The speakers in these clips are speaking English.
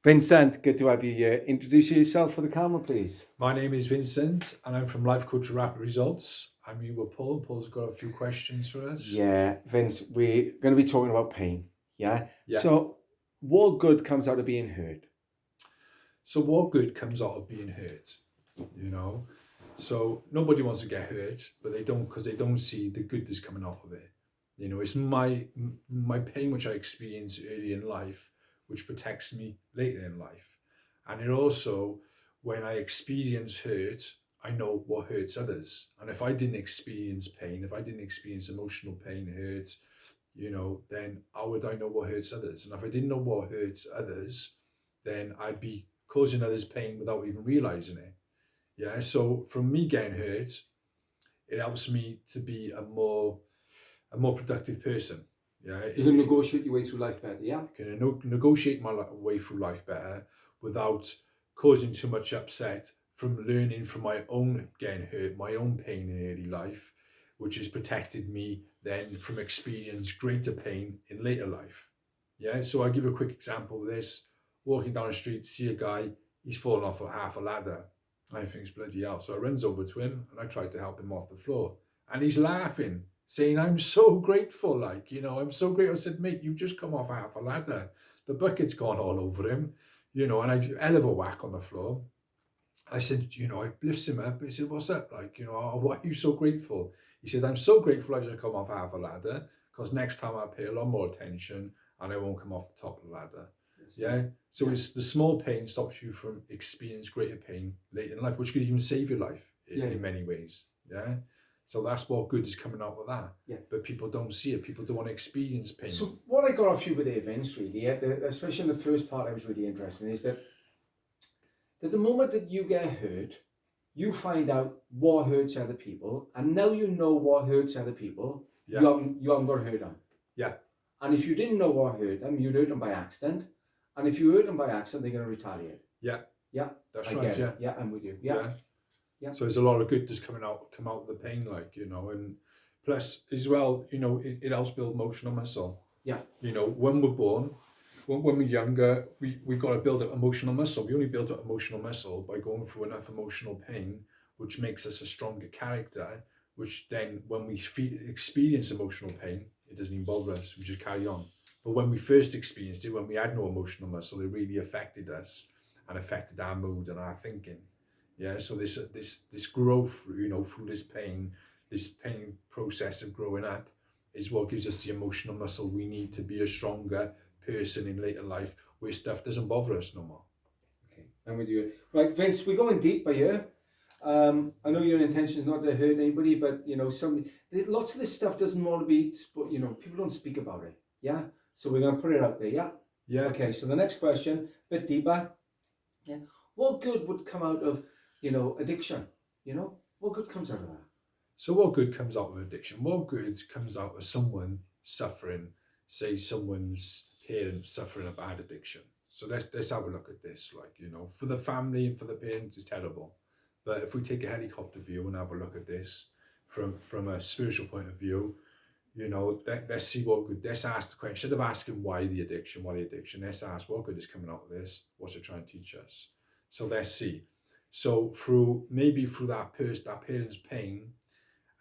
Vincent, good to have you here. Introduce yourself for the camera, please. My name is Vincent, and I'm from Life Coach Rapid Results. I'm here with Paul. Paul's got a few questions for us. Yeah, Vince, we're going to be talking about pain. Yeah. Yeah. So, what good comes out of being hurt? So what good comes out of being hurt? You know, so nobody wants to get hurt, but they don't because they don't see the good that's coming out of it. You know, it's my pain which I experience early in life, which protects me later in life, and it also, when I experience hurt, I know what hurts others. And if I didn't experience pain, if I didn't experience emotional pain, hurt, then how would I know what hurts others? And if I didn't know what hurts others, then I'd be causing others pain without even realizing it. Yeah. So from me getting hurt, it helps me to be a more productive person. Yeah. You can negotiate your way through life better. Yeah. Can negotiate my way through life better without causing too much upset from learning from my own getting hurt, my own pain in early life, which has protected me then from experience greater pain in later life. Yeah, so I'll give you a quick example of this. Walking down the street, see a guy, he's fallen off a half a ladder. I think it's bloody hell. So I runs over to him and I tried to help him off the floor. And he's laughing, saying, I'm so grateful, I'm so grateful. I said, mate, you just come off half a ladder. The bucket's gone all over him, and I hell of a whack on the floor. I said, I lifts him up. He said, what's up? Why are you so grateful? He said, I'm so grateful I just come off half a ladder because next time I pay a lot more attention and I won't come off the top of the ladder. Yes. Yeah. So it's the small pain stops you from experiencing greater pain later in life, which could even save your life in many ways. Yeah. So that's what good is coming out of that. Yeah. But people don't see it. People don't want to experience pain. So what I got off you with the events really, especially in the first part I was really interested in, is that the moment that you get hurt, you find out what hurts other people, and now you know what hurts other people. Yeah. You haven't got to hurt them. Yeah. And if you didn't know what hurt them, you'd hurt them by accident. And if you hurt them by accident, they're going to retaliate. Yeah. Yeah. That's right. Yeah. Yeah, I'm with you. Yeah. Yeah. So there's a lot of good that's come out of the pain, and plus as well, it helps build emotional muscle. Yeah. When we're born, when we're younger, we got to build up emotional muscle. We only build up emotional muscle by going through enough emotional pain, which makes us a stronger character, which then when we experience emotional pain, it doesn't even bother us. We just carry on. But when we first experienced it, when we had no emotional muscle, it really affected us and affected our mood and our thinking. Yeah, so this growth, through this pain process of growing up is what gives us the emotional muscle we need to be a stronger person in later life where stuff doesn't bother us no more. Okay, I'm with you. Right, Vince, we're going deep by here. I know your intention is not to hurt anybody, but lots of this stuff doesn't want to be, people don't speak about it. Yeah, so we're going to put it out there. Yeah. Yeah. Okay. So the next question, a bit deeper. Yeah. What good would come out of addiction? What good comes out of that? So what good comes out of addiction? What good comes out of someone suffering? Say someone's parents suffering a bad addiction. So let's have a look at this. For the family and for the parents, it's terrible. But if we take a helicopter view and have a look at this from a spiritual point of view, let's see what good. Let's ask the question, instead of asking why the addiction, let's ask what good is coming out of this. What's it trying to teach us? So let's see. So through that parent's pain,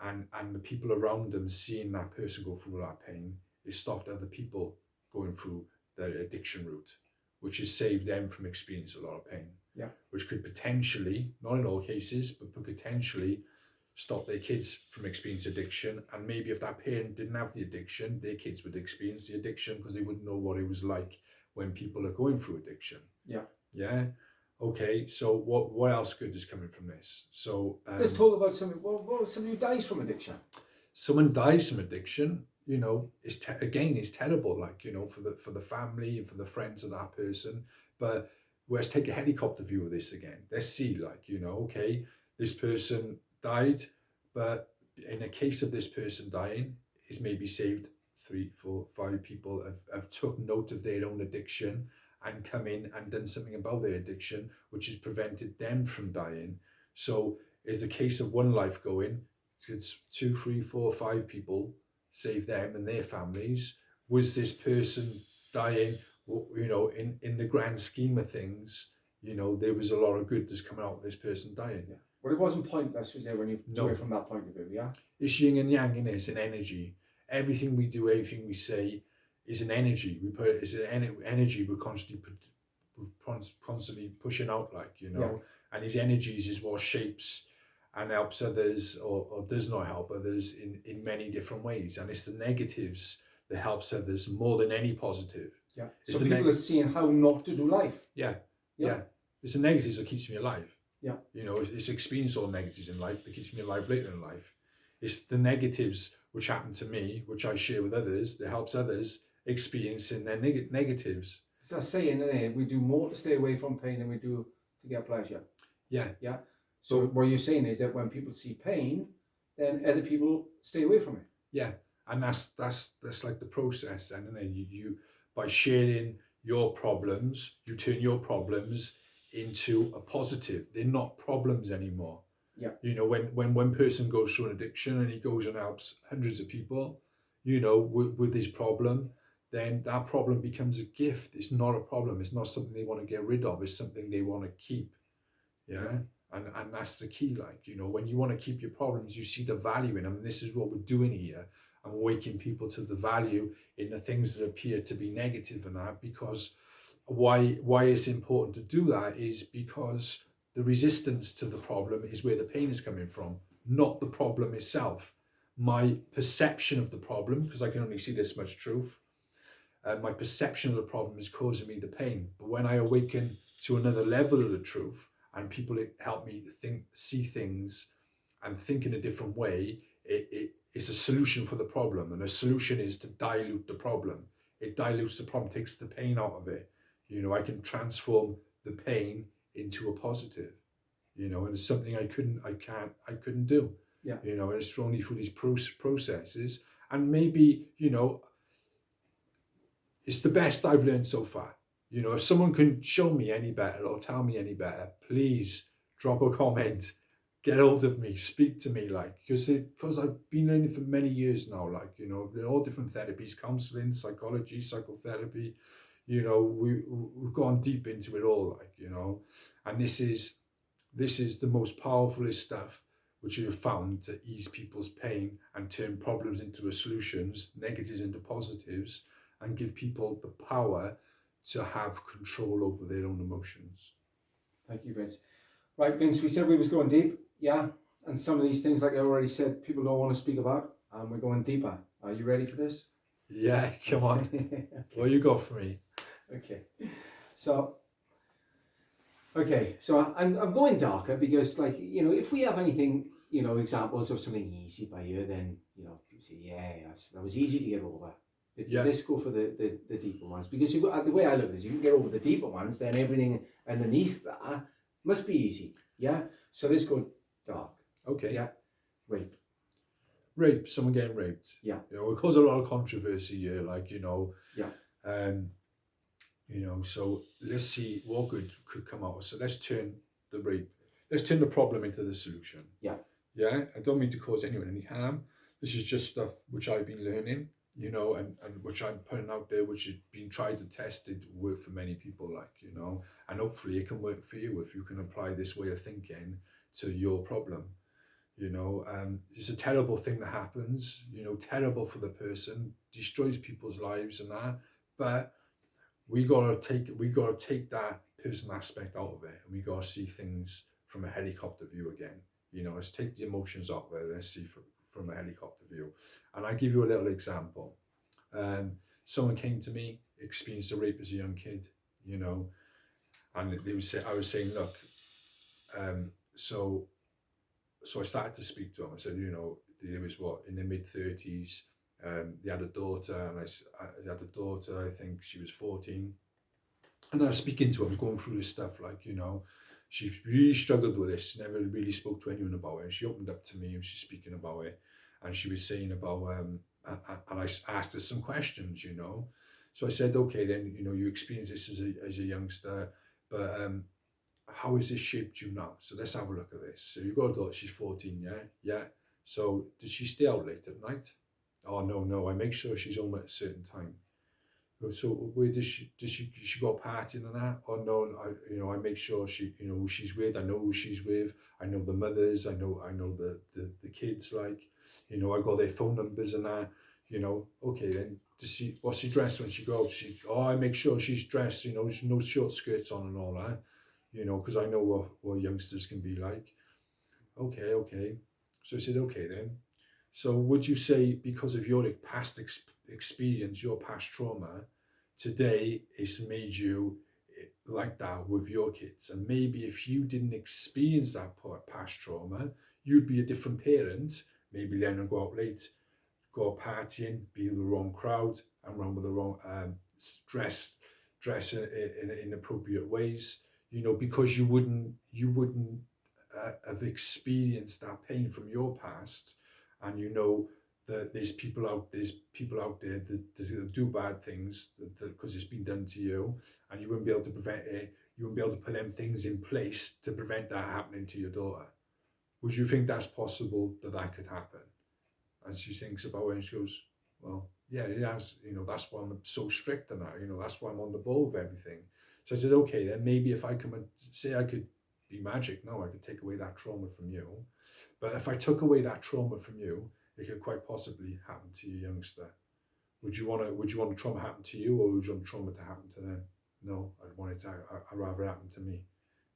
and the people around them seeing that person go through that pain, it stopped other people going through their addiction route, which has saved them from experiencing a lot of pain. Yeah. Which could potentially, not in all cases, but potentially stop their kids from experiencing addiction. And maybe if that parent didn't have the addiction, their kids would experience the addiction because they wouldn't know what it was like when people are going through addiction. Yeah. Yeah. Okay, so what else good is coming from this? So let's talk about somebody who dies from addiction. Someone dies from addiction, is terrible. For the family and for the friends of that person. But let's take a helicopter view of this again. Let's see, okay, this person died, but in the case of this person dying, is maybe saved 3, 4, 5 people have took note of their own addiction and come in and done something about their addiction, which has prevented them from dying. So it's the case of one life going, it's 2, 3, 4, 5 people, save them and their families. Was this person dying? you know, in the grand scheme of things, you know, there was a lot of good that's coming out of this person dying. Yeah. Well, it wasn't pointless, was it, when you No. do it from that point of view, yeah? It's yin and yang, innit? It's an energy. Everything we do, everything we say is an energy. We put it as an energy we're constantly pushing out, like, you know. Yeah. And these energies is what shapes and helps others or does not help others in many different ways. And it's the negatives that helps others more than any positive. Yeah. It's So the people are seeing how not to do life. Yeah. Yeah. Yeah. It's the negatives that keeps me alive. Yeah. You know, it's experiencing all negatives in life that keeps me alive later in life. It's the negatives which happen to me, which I share with others, that helps others experiencing their negatives. It's that saying, isn't it? We do more to stay away from pain than we do to get pleasure. Yeah. Yeah. So what you're saying is that when people see pain, then other people stay away from it. Yeah. And that's like the process. And then you by sharing your problems, you turn your problems into a positive. They're not problems anymore. Yeah. You know, when one person goes through an addiction and he goes and helps hundreds of people, you know, with his problem, then that problem becomes a gift. It's not a problem. It's not something they want to get rid of. It's something they want to keep. Yeah. And that's the key. Like, you know, when you want to keep your problems, you see the value in them. And this is what we're doing here. And waking people to the value in the things that appear to be negative and that, because why it's important to do that is because the resistance to the problem is where the pain is coming from, not the problem itself. My perception of the problem, because I can only see this much truth, my perception of the problem is causing me the pain. But when I awaken to another level of the truth and people help me see things and think in a different way, it's a solution for the problem. And a solution is to dilute the problem. It dilutes the problem, takes the pain out of it. You know, I can transform the pain into a positive, you know, and it's something I couldn't do. Yeah. You know, and it's only through these processes. And maybe, you know, it's the best I've learned so far. You know, if someone can show me any better or tell me any better, please drop a comment, get hold of me, speak to me, like, because I've been learning for many years now, like, you know, all different therapies, counseling, psychology, psychotherapy, you know, we've gone deep into it all, like, you know, and this is the most powerful stuff which we have found to ease people's pain and turn problems into solutions, negatives into positives, and give people the power to have control over their own emotions. Thank you, Vince. Right, Vince, we said we was going deep, yeah, and some of these things, like I already said, people don't want to speak about, and we're going deeper. Are you ready for this? Yeah, come on. Okay. What you got for me? Okay, so I'm going darker because, like, you know, if we have anything, you know, examples of something easy by you, then, you know, people say, yeah, that was easy to get over. But let's go for the deeper ones, because you've got, the way I look at this, you can get over the deeper ones, then everything underneath that must be easy. Yeah. So let's go dark. Okay. Yeah. Rape. Someone getting raped. Yeah. You know, it caused a lot of controversy here. Like, you know. Yeah. You know. So let's see what good could come out. So let's turn the problem into the solution. Yeah. Yeah. I don't mean to cause anyone any harm. This is just stuff which I've been learning, you know, and which I'm putting out there, which has been tried and tested to work for many people, like, you know, and hopefully it can work for you if you can apply this way of thinking to your problem. You know, it's a terrible thing that happens, you know, terrible for the person, destroys people's lives and that, but we gotta take that person aspect out of it, and we gotta see things from a helicopter view again. You know, let's take the emotions out there, let's see from a helicopter view. And I give you a little example. Someone came to me, experienced a rape as a young kid, you know, and I was saying, look, so I started to speak to him. I said, you know, he was in the mid-30s. They had a daughter, and I had a daughter, I think she was 14. And I was speaking to him, going through this stuff, like, you know, she really struggled with this, never really spoke to anyone about it. And she opened up to me and she's speaking about it. And she was saying about, and I asked her some questions, you know. So I said, okay, then, you know, you experienced this as a youngster, but how has this shaped you now? So let's have a look at this. So you've got a daughter, she's 14, yeah? Yeah. So does she stay out late at night? Oh, no, I make sure she's home at a certain time. So where does she go partying and that? Or no, I make sure she, who she's with. I know who she's with. I know the mothers. I know the kids. Like, I got their phone numbers and that. Okay, then what's she dressed when she goes? I make sure she's dressed. No short skirts on and all that. Because I know what youngsters can be like. Okay. So I said, okay then. So would you say, because of your past experience, your past trauma, today it's made you like that with your kids? And maybe if you didn't experience that past trauma, you'd be a different parent. Maybe letting them go out late, go out partying, be in the wrong crowd, and run with the wrong dress in inappropriate ways. Because you wouldn't have experienced that pain from your past, and that there's people out there that do bad things because it's been done to you, and you wouldn't be able to prevent it. You wouldn't be able to put them things in place to prevent that happening to your daughter. Would you think that's possible that could happen? And she thinks about it and she goes, well, yeah, it has. That's why I'm so strict on that. That's why I'm on the ball with everything. So I said, okay, then maybe if I come and say I could be magic, no, I could take away that trauma from you. But if I took away that trauma from you, it could quite possibly happen to your youngster. Would you want the trauma to happen to you, or would you want the trauma to happen to them? No, I'd rather it happen to me.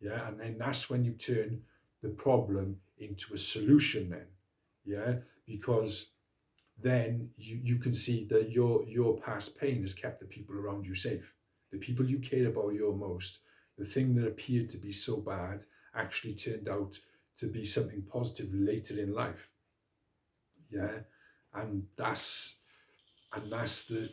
Yeah, and then that's when you turn the problem into a solution then. Yeah, because then you can see that your past pain has kept the people around you safe. The people you care about your most, the thing that appeared to be so bad actually turned out to be something positive later in life. Yeah, and that's the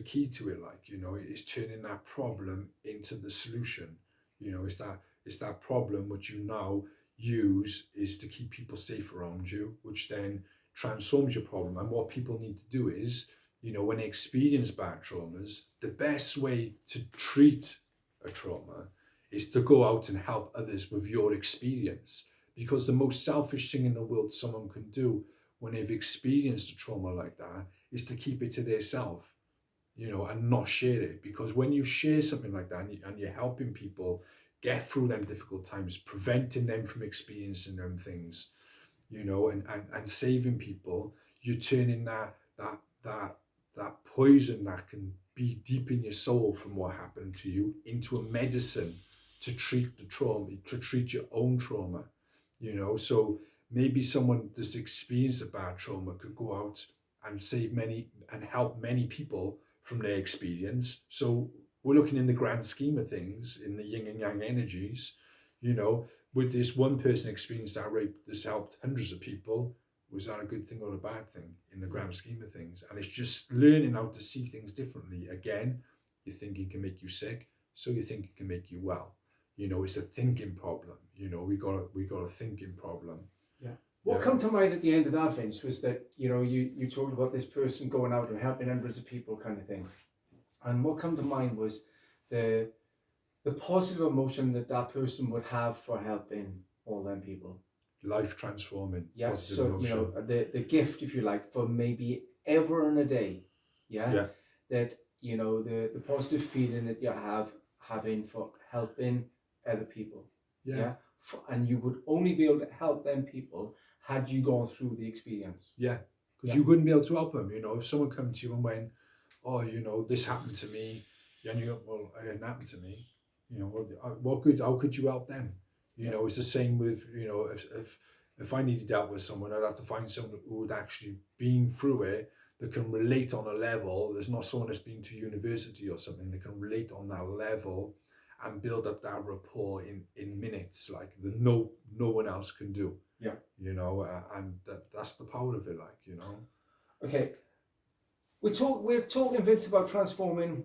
key to it. Like, it's turning that problem into the solution. It's that problem which you now use is to keep people safe around you, which then transforms your problem. And what people need to do is, when they experience bad traumas, the best way to treat a trauma is to go out and help others with your experience. Because the most selfish thing in the world someone can do when they've experienced a trauma like that is to keep it to themselves, and not share it. Because when you share something like that and you're helping people get through them difficult times, preventing them from experiencing them things, and saving people, you're turning that poison that can be deep in your soul from what happened to you into a medicine to treat the trauma, to treat your own trauma. So maybe someone that's experienced a bad trauma could go out and save many and help many people from their experience. So we're looking in the grand scheme of things, in the yin and yang energies, with this one person experienced that rape that's helped hundreds of people, was that a good thing or a bad thing in the grand scheme of things? And it's just learning how to see things differently. Again, you think it can make you sick, so you think it can make you well. It's a thinking problem. We got a thinking problem. Yeah. What come to mind at the end of that, Vince, was that, you talked about this person going out and helping hundreds of people kind of thing. And what come to mind was the positive emotion that person would have for helping all them people. Life transforming. Yeah. So emotion. The gift, if you like, for maybe ever in a day. Yeah. Yeah. That the positive feeling that you having for helping other people. Yeah. Yeah? And you would only be able to help them people had you gone through the experience. Yeah. Because you wouldn't be able to help them. If someone come to you and went, oh, this happened to me, and you go, well, it didn't happen to me. What good? How could you help them? It's the same with, if I needed help with someone, I'd have to find someone who had actually been through it, that can relate on a level. There's not someone that's been to university or something that can relate on that level and build up that rapport in minutes, like no one else can do. Yeah. And that's the power of it, like, Okay. We're talking, Vince, about transforming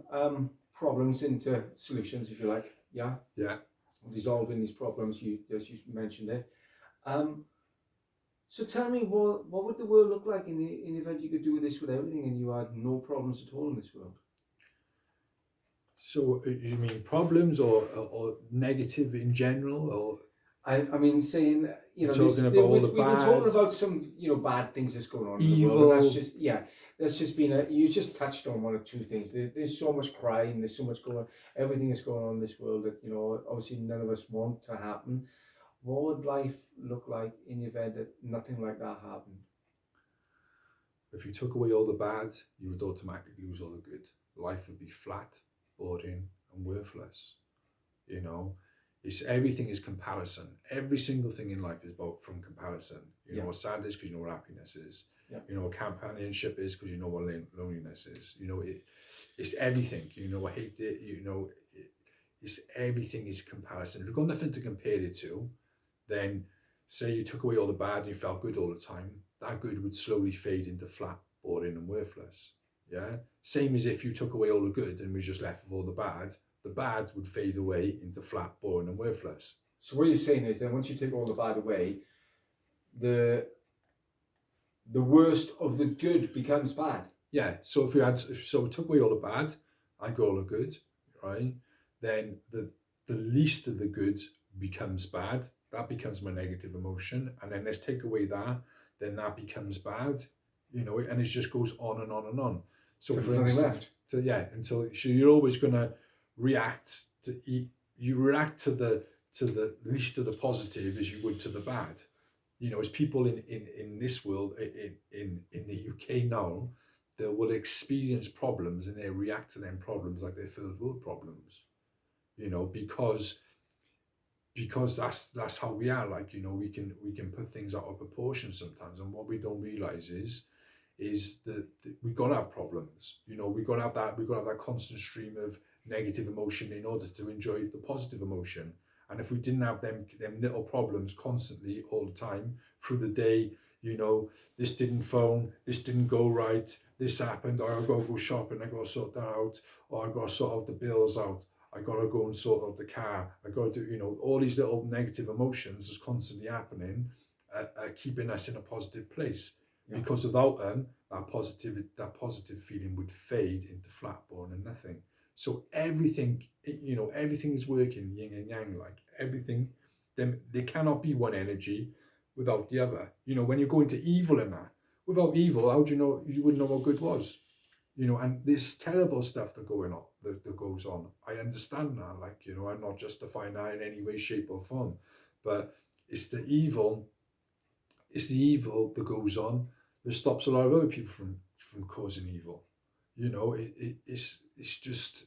problems into solutions, if you like. Yeah. Yeah. Resolving these problems, as you mentioned there. So tell me, what would the world look like in the event you could do this with everything and you had no problems at all in this world? So you mean problems or negative in general, or? I mean, saying, you know, talking about all the we've been bad, talking about some, you know, bad things that's going on in the world, and that's evil. just, yeah, that's just been you just touched on one or two things. There's so much crime, there's so much everything that's going on in this world that, you know, obviously none of us want to happen. What would life look like in the event that nothing like that happened? If you took away all the bad, you would automatically lose all the good. Life would be flat, boring, and worthless. You know, it's everything is comparison. Every single thing in life is about from comparison. You know what sad is because you know what happiness is. Yeah. You know what companionship is because you know what loneliness is. You know it's everything. You know what hate it. You know it's everything is comparison. If you've got nothing to compare it to, then say you took away all the bad and you felt good all the time, that good would slowly fade into flat, boring, and worthless. Yeah. Same as if you took away all the good and was just left with all the bad would fade away into flat, boring, and worthless. So what you're saying is that once you take all the bad away, the worst of the good becomes bad. Yeah. So if we took away all the bad, I got all the good, right? Then the least of the good becomes bad. That becomes my negative emotion, and then let's take away that, then that becomes bad, you know, and it just goes on and on and on. So there's for nothing instance, left. so you're always gonna react to you react to the least of the positive as you would to the bad. You know, as people in this world, in the UK now, they will experience problems and they react to them problems like they're third world problems. You know, because that's how we are. Like, you know, we can put things out of proportion sometimes, and what we don't realize is that we gotta have problems. You know, we gotta have that constant stream of negative emotion in order to enjoy the positive emotion. And if we didn't have them little problems constantly all the time through the day, you know, this didn't phone, this didn't go right, this happened, or I gotta go shopping, I gotta sort that out, or I gotta sort out the bills out, I gotta go and sort out the car, I gotta do, you know, all these little negative emotions that's constantly happening, keeping us in a positive place. Yeah. Because without them, that positive feeling would fade into flat, boring, and nothing. So everything, you know, everything is working yin and yang, like everything. Then there cannot be one energy without the other. You know, when you go into evil in that, without evil, how do you know? You wouldn't know what good was. You know, and this terrible stuff that goes on. I understand that, like, you know, I'm not justifying that in any way, shape, or form, but it's the evil that goes on that stops a lot of other people from causing evil. You know, it's just,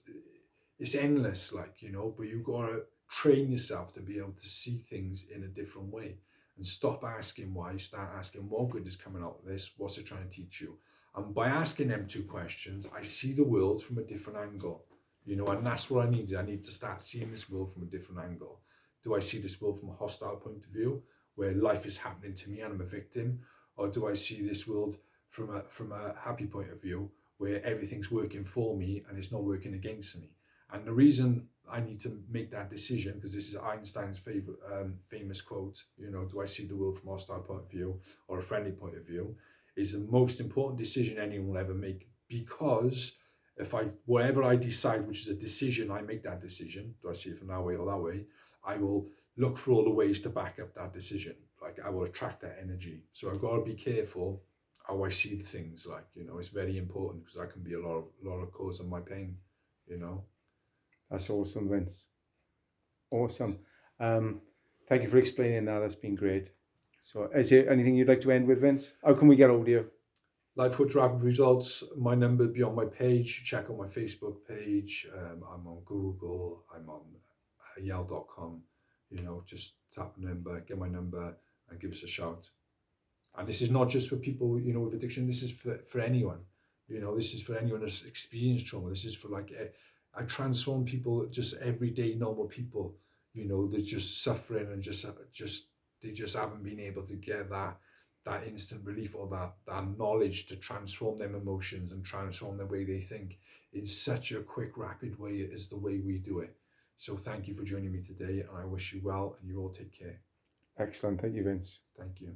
it's endless, like, you know, but you gotta train yourself to be able to see things in a different way and stop asking why, start asking what good is coming out of this, what's it trying to teach you. And by asking them two questions, I see the world from a different angle, you know, and that's what I needed. I need to start seeing this world from a different angle. Do I see this world from a hostile point of view, where life is happening to me and I'm a victim? Or do I see this world from a happy point of view, where everything's working for me and it's not working against me? And the reason I need to make that decision, because this is Einstein's famous quote, you know, do I see the world from a hostile point of view or a friendly point of view, is the most important decision anyone will ever make. Because if whatever I decide, which is a decision, I make that decision, do I see it from that way or that way, I will look for all the ways to back up that decision. Like, I will attract that energy. So I've got to be careful how I see things. Like, you know, it's very important, because that can be a lot of cause of my pain, you know. That's awesome, Vince. Awesome. Thank you for explaining that. That's been great. So is there anything you'd like to end with, Vince? How can we get hold of you? Life Coach Rapid Results, my number will be on my page. Check out my Facebook page. I'm on Google. I'm on yell.com. You know, just tap the number, get my number, and give us a shout. And this is not just for people, you know, with addiction. This is for anyone. You know, this is for anyone who's experienced trauma. This is for, like, I transform people, just everyday normal people. You know, they're just suffering and they just haven't been able to get that instant relief or that knowledge to transform them emotions and transform the way they think in such a quick, rapid way as the way we do it. So thank you for joining me today, and I wish you well, and you all take care. Excellent. Thank you, Vince. Thank you.